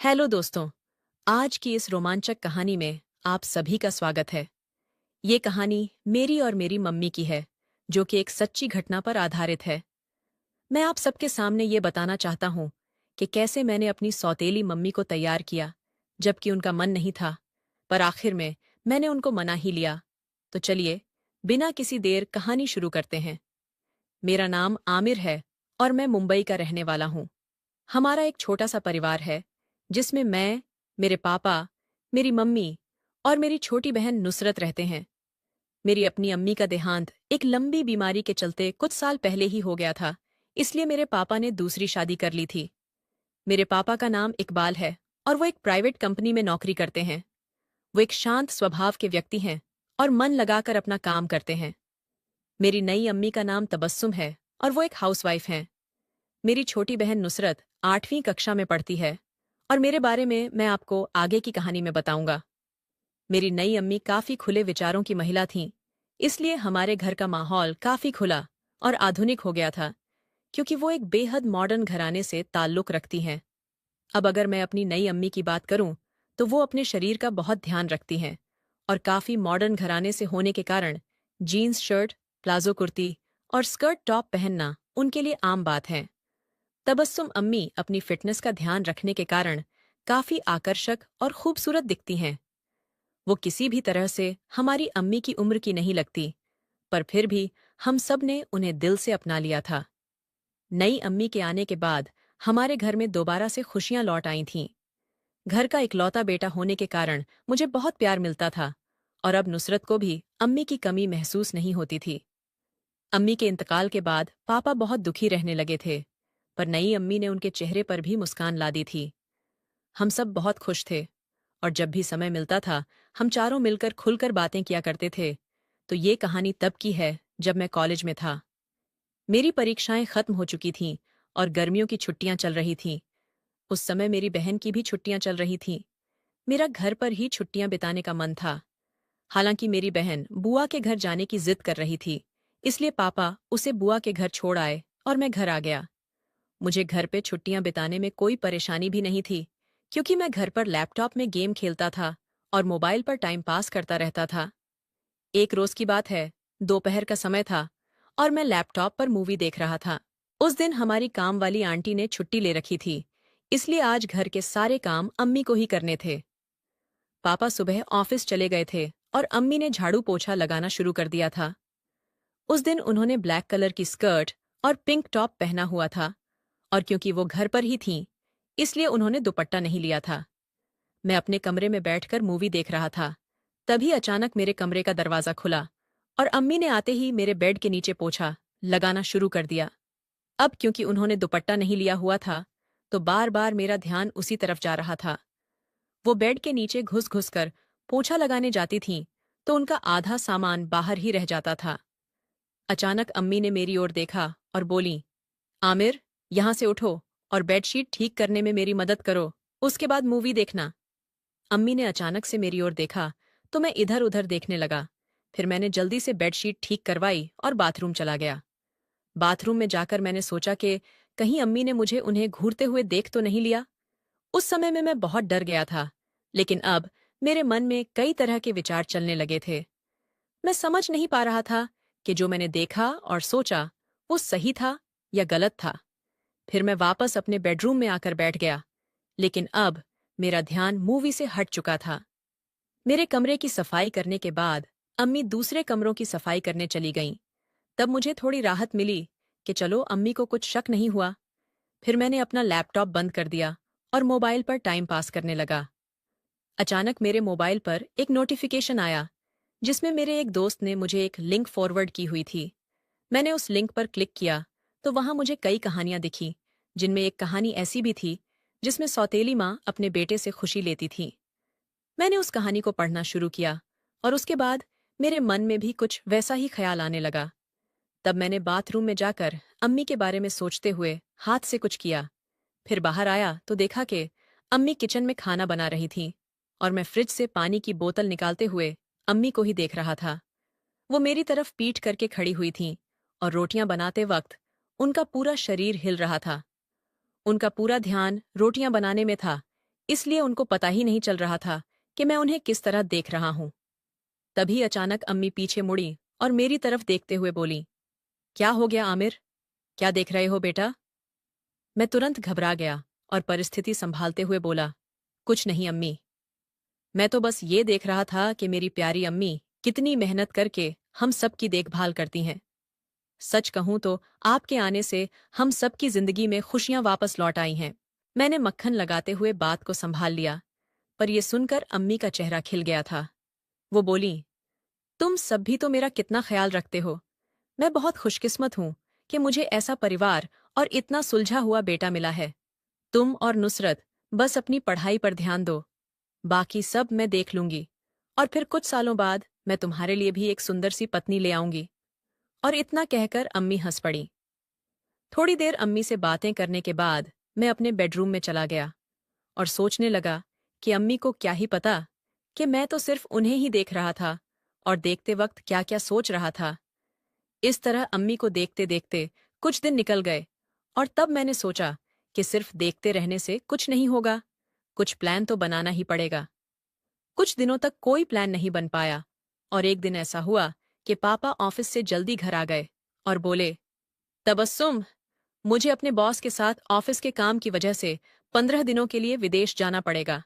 Hello दोस्तों। आज की इस रोमांचक कहानी में आप सभी का स्वागत है। ये कहानी मेरी और मेरी मम्मी की है, जो कि एक सच्ची घटना पर आधारित है। मैं आप सबके सामने ये बताना चाहता हूँ कि कैसे मैंने अपनी सौतेली मम्मी को तैयार किया, जबकि उनका मन नहीं था, पर आखिर में मैंने उनको मना ही लिया। तो चलिए, बिना किसी देर कहानी शुरू करते हैं। मेरा नाम आमिर है और मैं मुंबई का रहने वाला हूँ। हमारा एक छोटा सा परिवार है, जिसमें मैं, मेरे पापा, मेरी मम्मी और मेरी छोटी बहन नुसरत रहते हैं। मेरी अपनी अम्मी का देहांत एक लंबी बीमारी के चलते कुछ साल पहले ही हो गया था, इसलिए मेरे पापा ने दूसरी शादी कर ली थी। मेरे पापा का नाम इकबाल है और वो एक प्राइवेट कंपनी में नौकरी करते हैं। वो एक शांत स्वभाव के व्यक्ति हैं और मन लगाकर अपना काम करते हैं। मेरी नई अम्मी का नाम तबस्सुम है और वो एक हाउसवाइफ हैं। मेरी छोटी बहन नुसरत 8वीं कक्षा में पढ़ती है और मेरे बारे में मैं आपको आगे की कहानी में बताऊंगा। मेरी नई अम्मी काफी खुले विचारों की महिला थीं, इसलिए हमारे घर का माहौल काफी खुला और आधुनिक हो गया था, क्योंकि वो एक बेहद मॉडर्न घराने से ताल्लुक रखती हैं। अब अगर मैं अपनी नई अम्मी की बात करूं, तो वो अपने शरीर का बहुत ध्यान रखती हैं और काफी मॉडर्न घराने से होने के कारण जीन्स शर्ट, प्लाजो कुर्ती और स्कर्ट टॉप पहनना उनके लिए आम बात है। तबस्सुम अम्मी अपनी फिटनेस का ध्यान रखने के कारण काफी आकर्षक और खूबसूरत दिखती हैं। वो किसी भी तरह से हमारी अम्मी की उम्र की नहीं लगती, पर फिर भी हम सब ने उन्हें दिल से अपना लिया था। नई अम्मी के आने के बाद हमारे घर में दोबारा से खुशियां लौट आई थीं। घर का इकलौता बेटा होने के कारण मुझे बहुत प्यार मिलता था और अब नुसरत को भी अम्मी की कमी महसूस नहीं होती थी। अम्मी के इंतकाल के बाद पापा बहुत दुखी रहने लगे थे, पर नई अम्मी ने उनके चेहरे पर भी मुस्कान ला दी थी। हम सब बहुत खुश थे और जब भी समय मिलता था, हम चारों मिलकर खुलकर बातें किया करते थे। तो ये कहानी तब की है, जब मैं कॉलेज में था। मेरी परीक्षाएं खत्म हो चुकी थीं और गर्मियों की छुट्टियां चल रही थीं। उस समय मेरी बहन की भी छुट्टियां चल रही थीं। मेरा घर पर ही छुट्टियां बिताने का मन था। हालांकि मेरी बहन बुआ के घर जाने की जिद कर रही थी, इसलिए पापा उसे बुआ के घर छोड़ आए और मैं घर आ गया। मुझे घर पे छुट्टियां बिताने में कोई परेशानी भी नहीं थी, क्योंकि मैं घर पर लैपटॉप में गेम खेलता था और मोबाइल पर टाइम पास करता रहता था। एक रोज की बात है, दोपहर का समय था और मैं लैपटॉप पर मूवी देख रहा था। उस दिन हमारी काम वाली आंटी ने छुट्टी ले रखी थी, इसलिए आज घर के सारे काम अम्मी को ही करने थे। पापा सुबह ऑफिस चले गए थे और अम्मी ने झाड़ू पोछा लगाना शुरू कर दिया था। उस दिन उन्होंने ब्लैक कलर की स्कर्ट और पिंक टॉप पहना हुआ था, और क्योंकि वो घर पर ही थीं, इसलिए उन्होंने दुपट्टा नहीं लिया था। मैं अपने कमरे में बैठकर मूवी देख रहा था। तभी अचानक मेरे कमरे का दरवाजा खुला और अम्मी ने आते ही मेरे बेड के नीचे पोछा लगाना शुरू कर दिया। अब क्योंकि उन्होंने दुपट्टा नहीं लिया हुआ था, तो बार बार मेरा ध्यान उसी तरफ जा रहा था। वो बेड के नीचे घुस घुस कर पोछा लगाने जाती थीं, तो उनका आधा सामान बाहर ही रह जाता था। अचानक अम्मी ने मेरी ओर देखा और बोली, आमिर, यहाँ से उठो और बेडशीट ठीक करने में मेरी मदद करो, उसके बाद मूवी देखना। अम्मी ने अचानक से मेरी ओर देखा, तो मैं इधर उधर देखने लगा। फिर मैंने जल्दी से बेडशीट ठीक करवाई और बाथरूम चला गया। बाथरूम में जाकर मैंने सोचा कि कहीं अम्मी ने मुझे उन्हें घूरते हुए देख तो नहीं लिया। उस समय में मैं बहुत डर गया था, लेकिन अब मेरे मन में कई तरह के विचार चलने लगे थे। मैं समझ नहीं पा रहा था कि जो मैंने देखा और सोचा वो सही था या गलत था। फिर मैं वापस अपने बेडरूम में आकर बैठ गया, लेकिन अब मेरा ध्यान मूवी से हट चुका था। मेरे कमरे की सफाई करने के बाद अम्मी दूसरे कमरों की सफाई करने चली गईं। तब मुझे थोड़ी राहत मिली कि चलो अम्मी को कुछ शक नहीं हुआ। फिर मैंने अपना लैपटॉप बंद कर दिया और मोबाइल पर टाइम पास करने लगा। अचानक मेरे मोबाइल पर एक नोटिफिकेशन आया, जिसमें मेरे एक दोस्त ने मुझे एक लिंक फॉरवर्ड की हुई थी। मैंने उस लिंक पर क्लिक किया तो वहां मुझे कई कहानियां दिखीं, जिनमें एक कहानी ऐसी भी थी जिसमें सौतेली माँ अपने बेटे से खुशी लेती थी। मैंने उस कहानी को पढ़ना शुरू किया और उसके बाद मेरे मन में भी कुछ वैसा ही ख्याल आने लगा। तब मैंने बाथरूम में जाकर अम्मी के बारे में सोचते हुए हाथ से कुछ किया। फिर बाहर आया तो देखा कि अम्मी किचन में खाना बना रही थीं और मैं फ्रिज से पानी की बोतल निकालते हुए अम्मी को ही देख रहा था। वो मेरी तरफ पीठ करके खड़ी हुई थीं और रोटियां बनाते वक्त उनका पूरा शरीर हिल रहा था। उनका पूरा ध्यान रोटियां बनाने में था, इसलिए उनको पता ही नहीं चल रहा था कि मैं उन्हें किस तरह देख रहा हूं। तभी अचानक अम्मी पीछे मुड़ी और मेरी तरफ देखते हुए बोली, क्या हो गया आमिर? क्या देख रहे हो बेटा? मैं तुरंत घबरा गया और परिस्थिति संभालते हुए बोला, कुछ नहीं अम्मी। मैं तो बस ये देख रहा था कि मेरी प्यारी अम्मी कितनी मेहनत करके हम सबकी देखभाल करती हैं। सच कहूं तो आपके आने से हम सबकी जिंदगी में खुशियां वापस लौट आई हैं। मैंने मक्खन लगाते हुए बात को संभाल लिया, पर यह सुनकर अम्मी का चेहरा खिल गया था। वो बोली, तुम सब भी तो मेरा कितना ख्याल रखते हो। मैं बहुत खुशकिस्मत हूं कि मुझे ऐसा परिवार और इतना सुलझा हुआ बेटा मिला है। तुम और नुसरत बस अपनी पढ़ाई पर ध्यान दो, बाकी सब मैं देख लूंगी। और फिर कुछ सालों बाद मैं तुम्हारे लिए भी एक सुंदर सी पत्नी ले आऊंगी। और इतना कहकर अम्मी हंस पड़ी। थोड़ी देर अम्मी से बातें करने के बाद मैं अपने बेडरूम में चला गया और सोचने लगा कि अम्मी को क्या ही पता कि मैं तो सिर्फ उन्हें ही देख रहा था और देखते वक्त क्या क्या सोच रहा था। इस तरह अम्मी को देखते देखते कुछ दिन निकल गए और तब मैंने सोचा कि सिर्फ देखते रहने से कुछ नहीं होगा, कुछ प्लान तो बनाना ही पड़ेगा। कुछ दिनों तक कोई प्लान नहीं बन पाया और एक दिन ऐसा हुआ कि पापा ऑफिस से जल्दी घर आ गए और बोले, तबस्सुम, मुझे अपने बॉस के साथ ऑफिस के काम की वजह से 15 दिनों के लिए विदेश जाना पड़ेगा।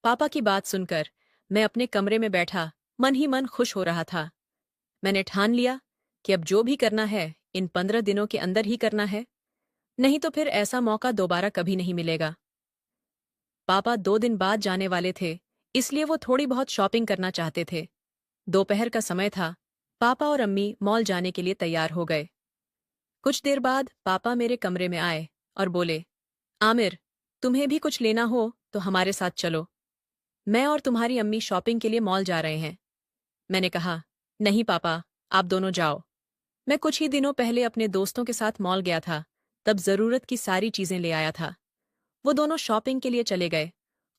पापा की बात सुनकर मैं अपने कमरे में बैठा मन ही मन खुश हो रहा था। मैंने ठान लिया कि अब जो भी करना है इन 15 दिनों के अंदर ही करना है, नहीं तो फिर ऐसा मौका दोबारा कभी नहीं मिलेगा। पापा 2 दिन बाद जाने वाले थे, इसलिए वो थोड़ी बहुत शॉपिंग करना चाहते थे। दोपहर का समय था। पापा और अम्मी मॉल जाने के लिए तैयार हो गए। कुछ देर बाद पापा मेरे कमरे में आए और बोले, आमिर, तुम्हें भी कुछ लेना हो तो हमारे साथ चलो। मैं और तुम्हारी अम्मी शॉपिंग के लिए मॉल जा रहे हैं। मैंने कहा, नहीं पापा, आप दोनों जाओ। मैं कुछ ही दिनों पहले अपने दोस्तों के साथ मॉल गया था, तब जरूरत की सारी चीजें ले आया था। वो दोनों शॉपिंग के लिए चले गए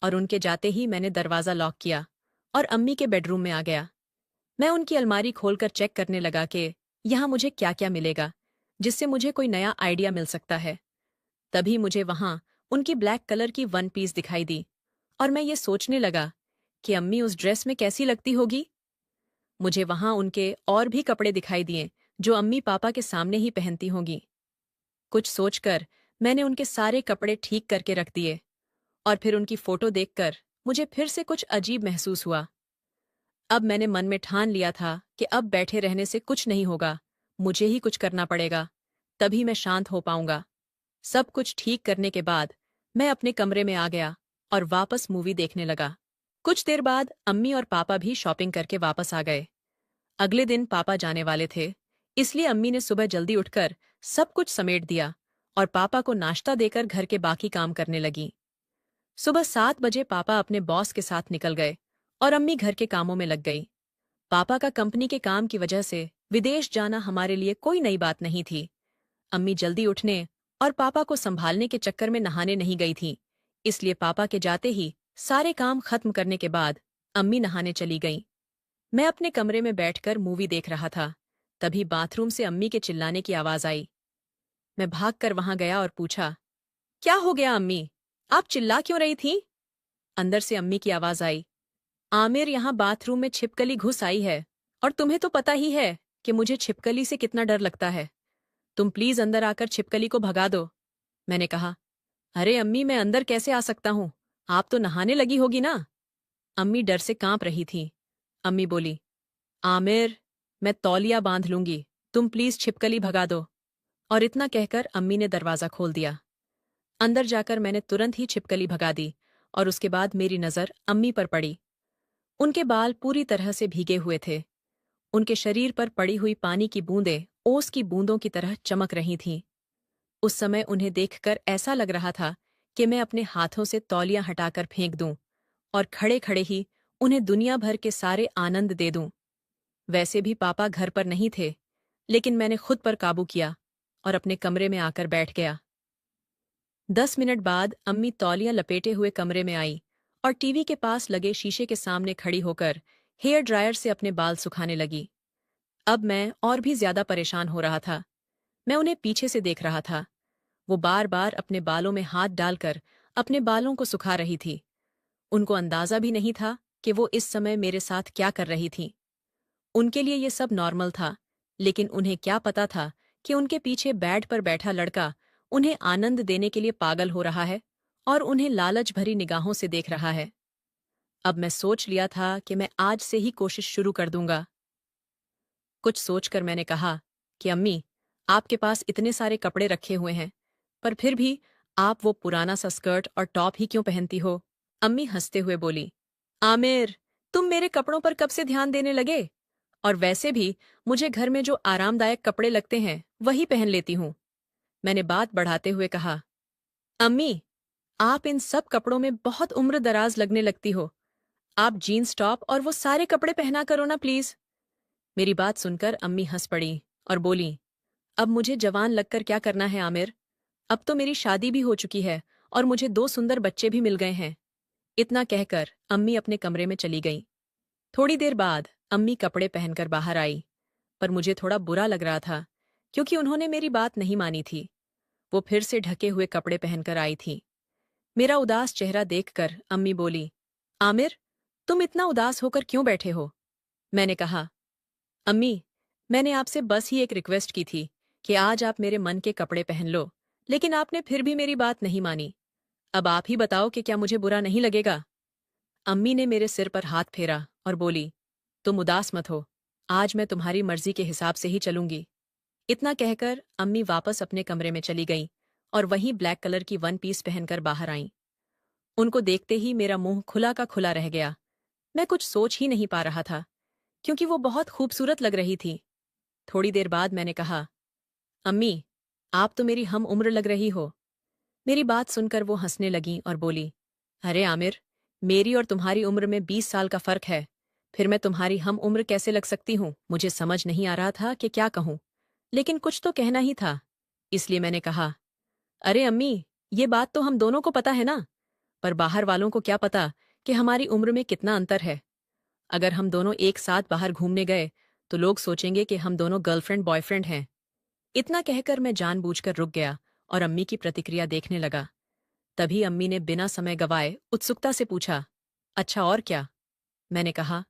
और उनके जाते ही मैंने दरवाजा लॉक किया और अम्मी के बेडरूम में आ गया। मैं उनकी अलमारी खोलकर चेक करने लगा कि यहाँ मुझे क्या क्या मिलेगा जिससे मुझे कोई नया आइडिया मिल सकता है। तभी मुझे वहां उनकी ब्लैक कलर की वन पीस दिखाई दी और मैं ये सोचने लगा कि अम्मी उस ड्रेस में कैसी लगती होगी। मुझे वहां उनके और भी कपड़े दिखाई दिए जो अम्मी पापा के सामने ही पहनती होंगी। कुछ सोचकर मैंने उनके सारे कपड़े ठीक करके रख दिए और फिर उनकी फोटो देखकर मुझे फिर से कुछ अजीब महसूस हुआ। अब मैंने मन में ठान लिया था कि अब बैठे रहने से कुछ नहीं होगा, मुझे ही कुछ करना पड़ेगा, तभी मैं शांत हो पाऊंगा। सब कुछ ठीक करने के बाद मैं अपने कमरे में आ गया और वापस मूवी देखने लगा। कुछ देर बाद अम्मी और पापा भी शॉपिंग करके वापस आ गए। अगले दिन पापा जाने वाले थे, इसलिए अम्मी ने सुबह जल्दी उठकर सब कुछ समेट दिया और पापा को नाश्ता देकर घर के बाकी काम करने लगी। सुबह 7 बजे पापा अपने बॉस के साथ निकल गए और अम्मी घर के कामों में लग गई। पापा का कंपनी के काम की वजह से विदेश जाना हमारे लिए कोई नई बात नहीं थी। अम्मी जल्दी उठने और पापा को संभालने के चक्कर में नहाने नहीं गई थी, इसलिए पापा के जाते ही सारे काम खत्म करने के बाद अम्मी नहाने चली गईं। मैं अपने कमरे में बैठकर मूवी देख रहा था, तभी बाथरूम से अम्मी के चिल्लाने की आवाज आई। मैं भागकर वहां गया और पूछा, क्या हो गया अम्मी? आप चिल्ला क्यों रही थीं? अंदर से अम्मी की आवाज आई, आमिर, यहाँ बाथरूम में छिपकली घुस आई है और तुम्हें तो पता ही है कि मुझे छिपकली से कितना डर लगता है। तुम प्लीज अंदर आकर छिपकली को भगा दो। मैंने कहा, अरे अम्मी, मैं अंदर कैसे आ सकता हूँ? आप तो नहाने लगी होगी ना। अम्मी डर से कांप रही थी। अम्मी बोली, आमिर, मैं तौलिया बांध लूंगी, तुम प्लीज छिपकली भगा दो। और इतना कहकर अम्मी ने दरवाजा खोल दिया। अंदर जाकर मैंने तुरंत ही छिपकली भगा दी और उसके बाद मेरी नजर अम्मी पर पड़ी। उनके बाल पूरी तरह से भीगे हुए थे। उनके शरीर पर पड़ी हुई पानी की बूंदें ओस की बूंदों की तरह चमक रही थीं। उस समय उन्हें देखकर ऐसा लग रहा था कि मैं अपने हाथों से तौलियां हटाकर फेंक दूं और खड़े खड़े ही उन्हें दुनिया भर के सारे आनंद दे दूं। वैसे भी पापा घर पर नहीं थे, लेकिन मैंने खुद पर काबू किया और अपने कमरे में आकर बैठ गया। 10 मिनट बाद अम्मी तौलियां लपेटे हुए कमरे में आई और टीवी के पास लगे शीशे के सामने खड़ी होकर हेयर ड्रायर से अपने बाल सुखाने लगी। अब मैं और भी ज्यादा परेशान हो रहा था। मैं उन्हें पीछे से देख रहा था। वो बार बार अपने बालों में हाथ डालकर अपने बालों को सुखा रही थी। उनको अंदाजा भी नहीं था कि वो इस समय मेरे साथ क्या कर रही थीं। उनके लिए ये सब नॉर्मल था, लेकिन उन्हें क्या पता था कि उनके पीछे बेड पर बैठा लड़का उन्हें आनंद देने के लिए पागल हो रहा है और उन्हें लालच भरी निगाहों से देख रहा है। अब मैं सोच लिया था कि मैं आज से ही कोशिश शुरू कर दूंगा। कुछ सोचकर मैंने कहा कि अम्मी, आपके पास इतने सारे कपड़े रखे हुए हैं, पर फिर भी आप वो पुराना सा स्कर्ट और टॉप ही क्यों पहनती हो? अम्मी हंसते हुए बोली, आमिर, तुम मेरे कपड़ों पर कब से ध्यान देने लगे? और वैसे भी मुझे घर में जो आरामदायक कपड़े लगते हैं वही पहन लेती हूँ। मैंने बात बढ़ाते हुए कहा, अम्मी, आप इन सब कपड़ों में बहुत उम्र दराज लगने लगती हो। आप जीन्स टॉप और वो सारे कपड़े पहना करो ना प्लीज। मेरी बात सुनकर अम्मी हंस पड़ी और बोली, अब मुझे जवान लगकर क्या करना है आमिर? अब तो मेरी शादी भी हो चुकी है और मुझे 2 सुंदर बच्चे भी मिल गए हैं। इतना कहकर अम्मी अपने कमरे में चली गईं। थोड़ी देर बाद अम्मी कपड़े पहनकर बाहर आई, पर मुझे थोड़ा बुरा लग रहा था क्योंकि उन्होंने मेरी बात नहीं मानी थी। वो फिर से ढके हुए कपड़े पहनकर आई थी। मेरा उदास चेहरा देखकर अम्मी बोली, आमिर, तुम इतना उदास होकर क्यों बैठे हो? मैंने कहा, अम्मी, मैंने आपसे बस ही एक रिक्वेस्ट की थी कि आज आप मेरे मन के कपड़े पहन लो, लेकिन आपने फिर भी मेरी बात नहीं मानी। अब आप ही बताओ कि क्या मुझे बुरा नहीं लगेगा? अम्मी ने मेरे सिर पर हाथ फेरा और बोली, तुम उदास मत हो। आज मैं तुम्हारी मर्जी के हिसाब से ही चलूंगी। इतना कहकर अम्मी वापस अपने कमरे में चली गईं और वहीं ब्लैक कलर की वन पीस पहनकर बाहर आईं। उनको देखते ही मेरा मुंह खुला का खुला रह गया। मैं कुछ सोच ही नहीं पा रहा था, क्योंकि वो बहुत खूबसूरत लग रही थी। थोड़ी देर बाद मैंने कहा, अम्मी, आप तो मेरी हम उम्र लग रही हो। मेरी बात सुनकर वो हंसने लगीं और बोली, अरे आमिर, मेरी और तुम्हारी उम्र में 20 साल का फर्क है। फिर मैं तुम्हारी हम उम्र कैसे लग सकती हूँ? मुझे समझ नहीं आ रहा था कि क्या कहूँ, लेकिन कुछ तो कहना ही था। इसलिए मैंने कहा, अरे अम्मी, ये बात तो हम दोनों को पता है ना, पर बाहर वालों को क्या पता कि हमारी उम्र में कितना अंतर है। अगर हम दोनों एक साथ बाहर घूमने गए तो लोग सोचेंगे कि हम दोनों गर्लफ्रेंड बॉयफ्रेंड हैं। इतना कहकर मैं जानबूझकर रुक गया और अम्मी की प्रतिक्रिया देखने लगा। तभी अम्मी ने बिना समय गवाए उत्सुकता से पूछा, अच्छा और क्या? मैंने कहा,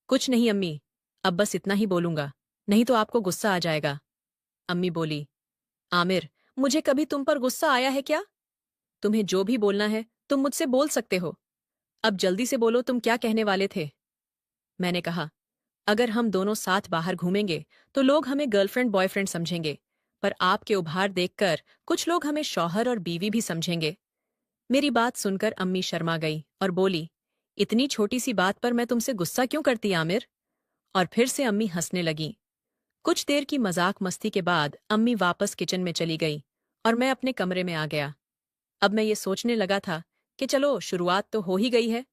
कुछ नहीं अम्मी, अब बस इतना ही बोलूंगा, नहीं तो आपको गुस्सा आ जाएगा। अम्मी बोली, आमिर, मुझे कभी तुम पर गुस्सा आया है क्या? तुम्हें जो भी बोलना है तुम मुझसे बोल सकते हो। अब जल्दी से बोलो, तुम क्या कहने वाले थे? मैंने कहा, अगर हम दोनों साथ बाहर घूमेंगे तो लोग हमें गर्लफ्रेंड बॉयफ्रेंड समझेंगे, पर आपके उभार देखकर कुछ लोग हमें शौहर और बीवी भी समझेंगे। मेरी बात सुनकर अम्मी शर्मा गई और बोली, इतनी छोटी सी बात पर मैं तुमसे गुस्सा क्यों करती आमिर? और फिर से अम्मी हंसने लगीं। कुछ देर की मजाक मस्ती के बाद अम्मी वापस किचन में चली गई और मैं अपने कमरे में आ गया। अब मैं ये सोचने लगा था कि चलो, शुरुआत तो हो ही गई है,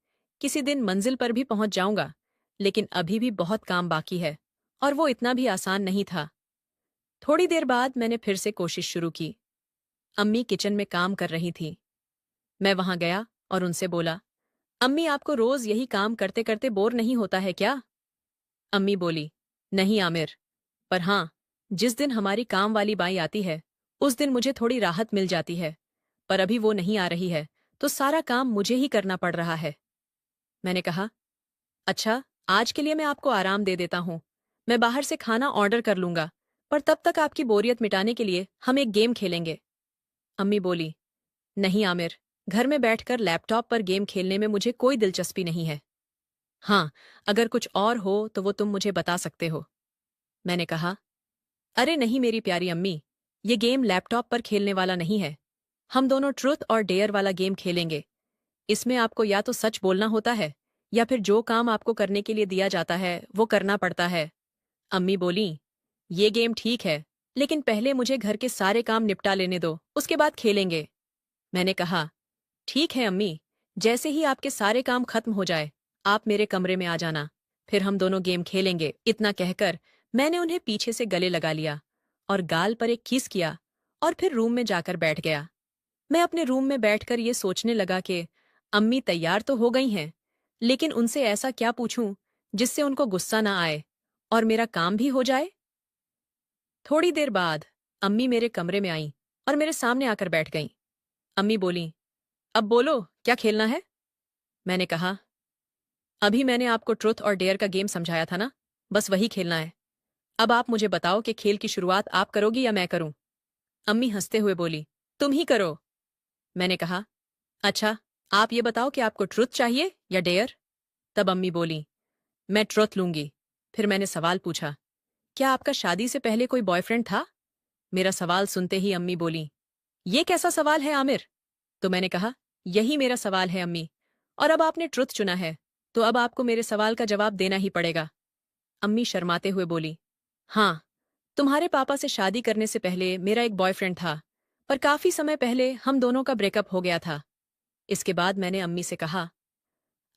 किसी दिन मंजिल पर भी पहुंच जाऊंगा, लेकिन अभी भी बहुत काम बाकी है और वो इतना भी आसान नहीं था। थोड़ी देर बाद मैंने फिर से कोशिश शुरू की। अम्मी किचन में काम कर रही थी। मैं वहां गया और उनसे बोला, अम्मी, आपको रोज यही काम करते करते बोर नहीं होता है क्या? अम्मी बोली, नहीं आमिर, पर हाँ, जिस दिन हमारी काम वाली बाई आती है उस दिन मुझे थोड़ी राहत मिल जाती है, पर अभी वो नहीं आ रही है तो सारा काम मुझे ही करना पड़ रहा है। मैंने कहा, अच्छा, आज के लिए मैं आपको आराम दे देता हूँ। मैं बाहर से खाना ऑर्डर कर लूंगा, पर तब तक आपकी बोरियत मिटाने के लिए हम एक गेम खेलेंगे। अम्मी बोली, नहीं आमिर, घर में बैठकर लैपटॉप पर गेम खेलने में मुझे कोई दिलचस्पी नहीं है। हाँ, अगर कुछ और हो तो वो तुम मुझे बता सकते हो। मैंने कहा, अरे नहीं मेरी प्यारी अम्मी, ये गेम लैपटॉप पर खेलने वाला नहीं है। हम दोनों ट्रूथ और डेयर वाला गेम खेलेंगे। इसमें आपको या तो सच बोलना होता है या फिर जो काम आपको करने के लिए दिया जाता है वो करना पड़ता है। अम्मी बोली, ये गेम ठीक है, लेकिन पहले मुझे घर के सारे काम निपटा लेने दो, उसके बाद खेलेंगे। मैंने कहा, ठीक है अम्मी, जैसे ही आपके सारे काम खत्म हो जाए आप मेरे कमरे में आ जाना, फिर हम दोनों गेम खेलेंगे। इतना कहकर मैंने उन्हें पीछे से गले लगा लिया और गाल पर एक किस किया और फिर रूम में जाकर बैठ गया। मैं अपने रूम में बैठकर ये सोचने लगा कि अम्मी तैयार तो हो गई हैं, लेकिन उनसे ऐसा क्या पूछूं जिससे उनको गुस्सा ना आए और मेरा काम भी हो जाए। थोड़ी देर बाद अम्मी मेरे कमरे में आईं और मेरे सामने आकर बैठ गईं। अम्मी बोलीं, अब बोलो, क्या खेलना है? मैंने कहा, अभी मैंने आपको ट्रुथ और डेयर का गेम समझाया था ना, बस वही खेलना है। अब आप मुझे बताओ कि खेल की शुरुआत आप करोगी या मैं करूं? अम्मी हंसते हुए बोली, तुम ही करो। मैंने कहा, अच्छा, आप ये बताओ कि आपको ट्रुथ चाहिए या डेयर? तब अम्मी बोली, मैं ट्रुथ लूंगी। फिर मैंने सवाल पूछा, क्या आपका शादी से पहले कोई बॉयफ्रेंड था? मेरा सवाल सुनते ही अम्मी बोली, ये कैसा सवाल है आमिर? तो मैंने कहा, यही मेरा सवाल है अम्मी, और अब आपने ट्रुथ चुना है, तो अब आपको मेरे सवाल का जवाब देना ही पड़ेगा। अम्मी शर्माते हुए बोली, हाँ, तुम्हारे पापा से शादी करने से पहले मेरा एक बॉयफ्रेंड था, पर काफी समय पहले हम दोनों का ब्रेकअप हो गया था। इसके बाद मैंने अम्मी से कहा,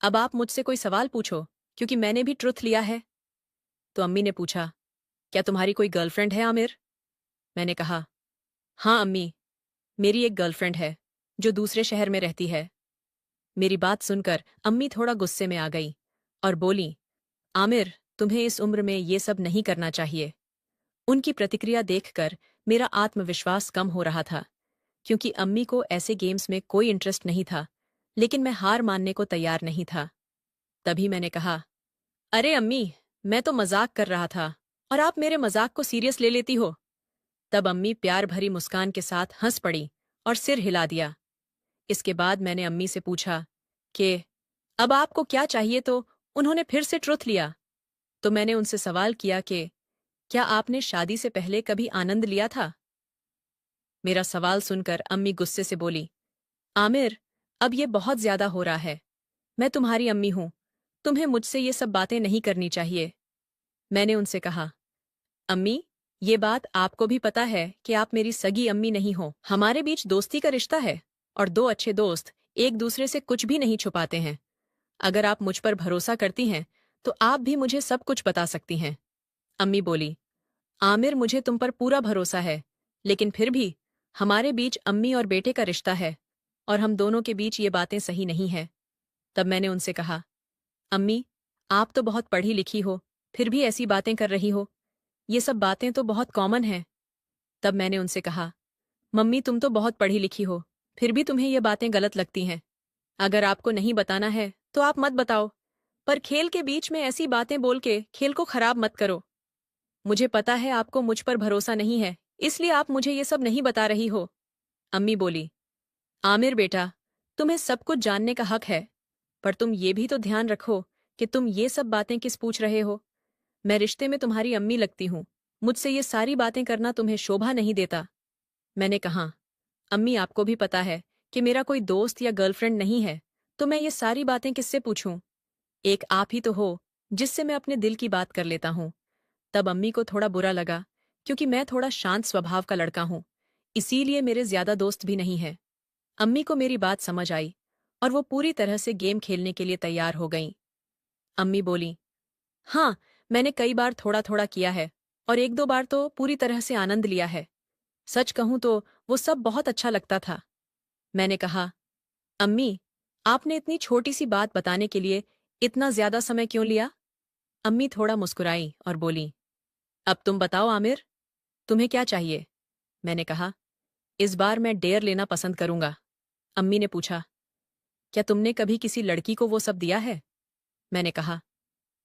अब आप मुझसे कोई सवाल पूछो, क्योंकि मैंने भी ट्रुथ लिया है। तो अम्मी ने पूछा, क्या तुम्हारी कोई गर्लफ्रेंड है आमिर? मैंने कहा, हाँ अम्मी, मेरी एक गर्लफ्रेंड है, जो दूसरे शहर में रहती है। मेरी बात सुनकर अम्मी थोड़ा गुस्से में आ गई और बोली, आमिर, तुम्हें इस उम्र में ये सब नहीं करना चाहिए। उनकी प्रतिक्रिया देखकर मेरा आत्मविश्वास कम हो रहा था, क्योंकि अम्मी को ऐसे गेम्स में कोई इंटरेस्ट नहीं था, लेकिन मैं हार मानने को तैयार नहीं था। तभी मैंने कहा, अरे अम्मी, मैं तो मजाक कर रहा था, और आप मेरे मजाक को सीरियस ले लेती हो। तब अम्मी प्यार भरी मुस्कान के साथ हंस पड़ी और सिर हिला दिया। इसके बाद मैंने अम्मी से पूछा कि अब आपको क्या चाहिए, तो उन्होंने फिर से ट्रुथ लिया। तो मैंने उनसे सवाल किया कि क्या आपने शादी से पहले कभी आनंद लिया था? मेरा सवाल सुनकर अम्मी गुस्से से बोली, आमिर, अब ये बहुत ज्यादा हो रहा है। मैं तुम्हारी अम्मी हूं, तुम्हें मुझसे ये सब बातें नहीं करनी चाहिए। मैंने उनसे कहा, अम्मी, ये बात आपको भी पता है कि आप मेरी सगी अम्मी नहीं हो। हमारे बीच दोस्ती का रिश्ता है, और दो अच्छे दोस्त एक दूसरे से कुछ भी नहीं छुपाते हैं। अगर आप मुझ पर भरोसा करती हैं, तो आप भी मुझे सब कुछ बता सकती हैं। अम्मी बोली, आमिर, मुझे तुम पर पूरा भरोसा है, लेकिन फिर भी हमारे बीच अम्मी और बेटे का रिश्ता है, और हम दोनों के बीच ये बातें सही नहीं है। तब मैंने उनसे कहा, अम्मी, आप तो बहुत पढ़ी लिखी हो, फिर भी ऐसी बातें कर रही हो। ये सब बातें तो बहुत कॉमन हैं। तब मैंने उनसे कहा, मम्मी, तुम तो बहुत पढ़ी लिखी हो, फिर भी तुम्हें ये बातें गलत लगती हैं। अगर आपको नहीं बताना है, तो आप मत बताओ, पर खेल के बीच में ऐसी बातें बोल के खेल को खराब मत करो। मुझे पता है आपको मुझ पर भरोसा नहीं है, इसलिए आप मुझे ये सब नहीं बता रही हो। अम्मी बोली, आमिर बेटा, तुम्हें सब कुछ जानने का हक है, पर तुम ये भी तो ध्यान रखो कि तुम ये सब बातें किस पूछ रहे हो। मैं रिश्ते में तुम्हारी अम्मी लगती हूँ, मुझसे ये सारी बातें करना तुम्हें शोभा नहीं देता। मैंने कहा, अम्मी, आपको भी पता है कि मेरा कोई दोस्त या गर्लफ्रेंड नहीं है, तो मैं ये सारी बातें किससे पूछूं? एक आप ही तो हो, जिससे मैं अपने दिल की बात कर लेता हूँ। तब अम्मी को थोड़ा बुरा लगा, क्योंकि मैं थोड़ा शांत स्वभाव का लड़का हूँ, इसीलिए मेरे ज्यादा दोस्त भी नहीं हैं। अम्मी को मेरी बात समझ आई, और वो पूरी तरह से गेम खेलने के लिए तैयार हो गईं। अम्मी बोली, हाँ, मैंने कई बार थोड़ा थोड़ा किया है, और एक दो बार तो पूरी तरह से आनंद लिया है। सच कहूं तो वो सब बहुत अच्छा लगता था। मैंने कहा, अम्मी, आपने इतनी छोटी सी बात बताने के लिए इतना ज्यादा समय क्यों लिया? अम्मी थोड़ा मुस्कुराई और बोली, अब तुम बताओ आमिर, तुम्हें क्या चाहिए? मैंने कहा, इस बार मैं डेयर लेना पसंद करूंगा। अम्मी ने पूछा, क्या तुमने कभी किसी लड़की को वो सब दिया है? मैंने कहा,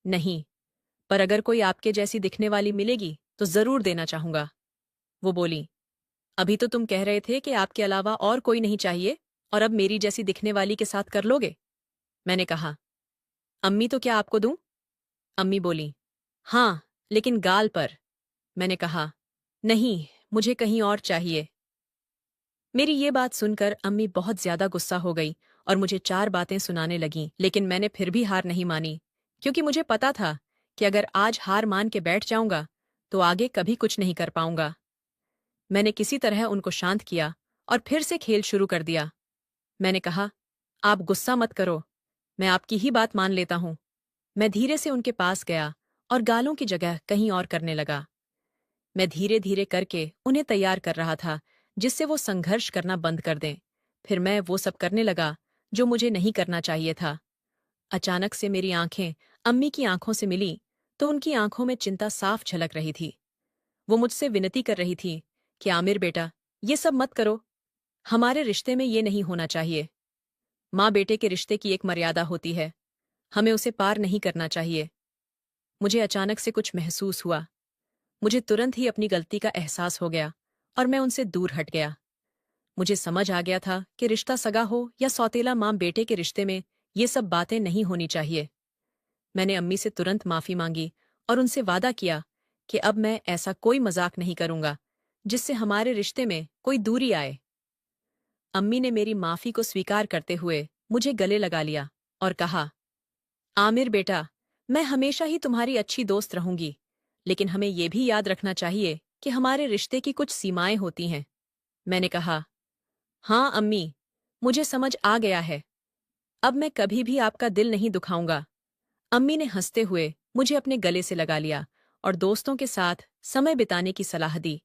नहीं, पर अगर कोई आपके जैसी दिखने वाली मिलेगी तो जरूर देना चाहूंगा। वो बोली, अभी तो तुम कह रहे थे कि आपके अलावा और कोई नहीं चाहिए, और अब मेरी जैसी दिखने वाली के साथ कर लोगे? मैंने कहा, अम्मी, तो क्या आपको दूं? अम्मी बोली, हाँ, लेकिन गाल पर। मैंने कहा, नहीं, मुझे कहीं और चाहिए। मेरी ये बात सुनकर अम्मी बहुत ज्यादा गुस्सा हो गई और मुझे चार बातें सुनाने लगीं, लेकिन मैंने फिर भी हार नहीं मानी, क्योंकि मुझे पता था कि अगर आज हार मान के बैठ जाऊंगा तो आगे कभी कुछ नहीं कर पाऊंगा। मैंने किसी तरह उनको शांत किया और फिर से खेल शुरू कर दिया। मैंने कहा, आप गुस्सा मत करो, मैं आपकी ही बात मान लेता हूं। मैं धीरे से उनके पास गया और गालों की जगह कहीं और करने लगा। मैं धीरे धीरे करके उन्हें तैयार कर रहा था, जिससे वो संघर्ष करना बंद कर दें। फिर मैं वो सब करने लगा जो मुझे नहीं करना चाहिए था। अचानक से मेरी आंखें अम्मी की आंखों से मिली, तो उनकी आंखों में चिंता साफ झलक रही थी। वो मुझसे विनती कर रही थी कि आमिर बेटा, ये सब मत करो, हमारे रिश्ते में ये नहीं होना चाहिए। माँ बेटे के रिश्ते की एक मर्यादा होती है, हमें उसे पार नहीं करना चाहिए। मुझे अचानक से कुछ महसूस हुआ। मुझे तुरंत ही अपनी गलती का एहसास हो गया और मैं उनसे दूर हट गया। मुझे समझ आ गया था कि रिश्ता सगा हो या सौतेला माँ बेटे के रिश्ते में ये सब बातें नहीं होनी चाहिए। मैंने अम्मी से तुरंत माफी मांगी और उनसे वादा किया कि अब मैं ऐसा कोई मजाक नहीं करूंगा जिससे हमारे रिश्ते में कोई दूरी आए। अम्मी ने मेरी माफी को स्वीकार करते हुए मुझे गले लगा लिया और कहा, आमिर बेटा, मैं हमेशा ही तुम्हारी अच्छी दोस्त रहूंगी, लेकिन हमें यह भी याद रखना चाहिए कि हमारे रिश्ते की कुछ सीमाएं होती हैं। मैंने कहा, हाँ अम्मी, मुझे समझ आ गया है। अब मैं कभी भी आपका दिल नहीं दुखाऊंगा। अम्मी ने हंसते हुए मुझे अपने गले से लगा लिया और दोस्तों के साथ समय बिताने की सलाह दी।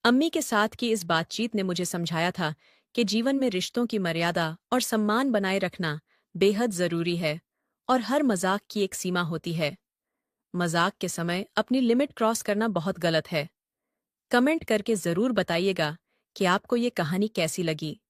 अम्मी के साथ की इस बातचीत ने मुझे समझाया था कि जीवन में रिश्तों की मर्यादा और सम्मान बनाए रखना बेहद जरूरी है और हर मजाक की एक सीमा होती है। मजाक के समय अपनी लिमिट क्रॉस करना बहुत गलत है। कमेंट करके जरूर बताइएगा कि आपको ये कहानी कैसी लगी।